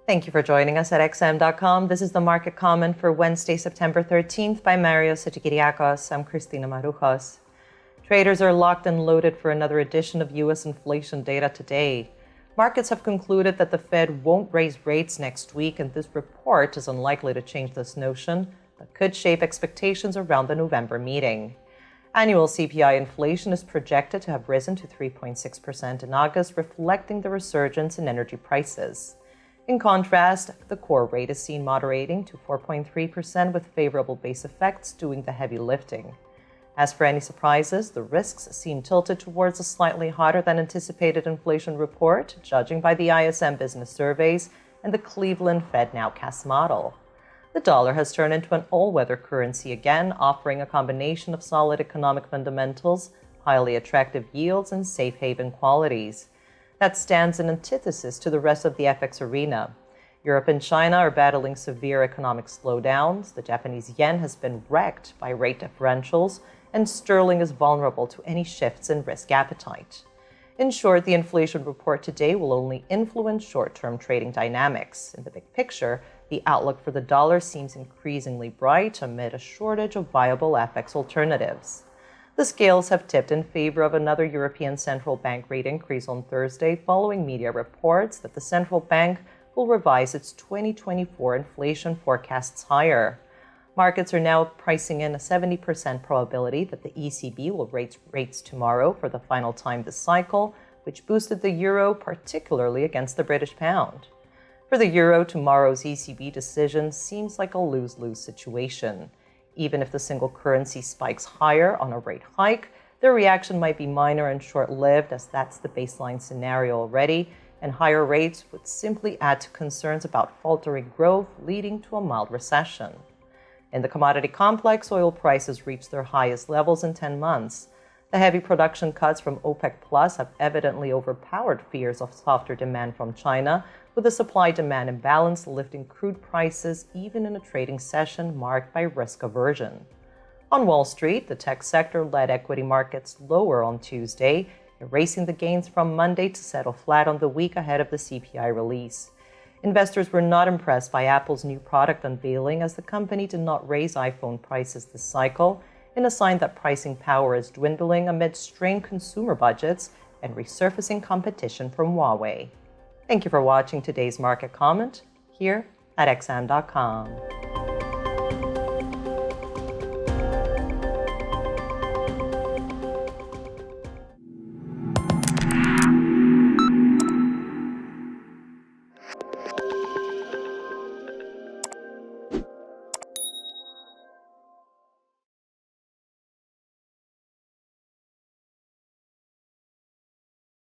Thank you for joining us at XM.com. This is the market comment for Wednesday, September 13th by Mario Sotiriakos. I'm Christina Marujos. Traders are locked and loaded for another edition of U.S. inflation data today. Markets have concluded that the Fed won't raise rates next week, and this report is unlikely to change this notion, but could shape expectations around the November meeting. Annual CPI inflation is projected to have risen to 3.6% in August, reflecting the resurgence in energy prices. In contrast, the core rate is seen moderating to 4.3%, with favorable base effects doing the heavy lifting. As for any surprises, the risks seem tilted towards a slightly hotter than anticipated inflation report, judging by the ISM business surveys and the Cleveland Fed Nowcast model. The dollar has turned into an all-weather currency again, offering a combination of solid economic fundamentals, highly attractive yields, and safe haven qualities. That stands in antithesis to the rest of the FX arena. Europe and China are battling severe economic slowdowns, the Japanese yen has been wrecked by rate differentials, and sterling is vulnerable to any shifts in risk appetite. In short, the inflation report today will only influence short-term trading dynamics. In the big picture, the outlook for the dollar seems increasingly bright amid a shortage of viable FX alternatives. The scales have tipped in favor of another European Central Bank rate increase on Thursday, following media reports that the central bank will revise its 2024 inflation forecasts higher. Markets are now pricing in a 70% probability that the ECB will raise rates tomorrow for the final time this cycle, which boosted the euro, particularly against the British pound. For the euro, tomorrow's ECB decision seems like a lose-lose situation. Even if the single currency spikes higher on a rate hike, the reaction might be minor and short-lived, as that's the baseline scenario already, and higher rates would simply add to concerns about faltering growth, leading to a mild recession. In the commodity complex, oil prices reached their highest levels in 10 months. The heavy production cuts from OPEC Plus have evidently overpowered fears of softer demand from China, with the supply-demand imbalance lifting crude prices even in a trading session marked by risk aversion. On Wall Street, the tech sector led equity markets lower on Tuesday, erasing the gains from Monday to settle flat on the week ahead of the CPI release. Investors were not impressed by Apple's new product unveiling, as the company did not raise iPhone prices this cycle, in a sign that pricing power is dwindling amid strained consumer budgets and resurfacing competition from Huawei. Thank you for watching today's market comment here at XM.com.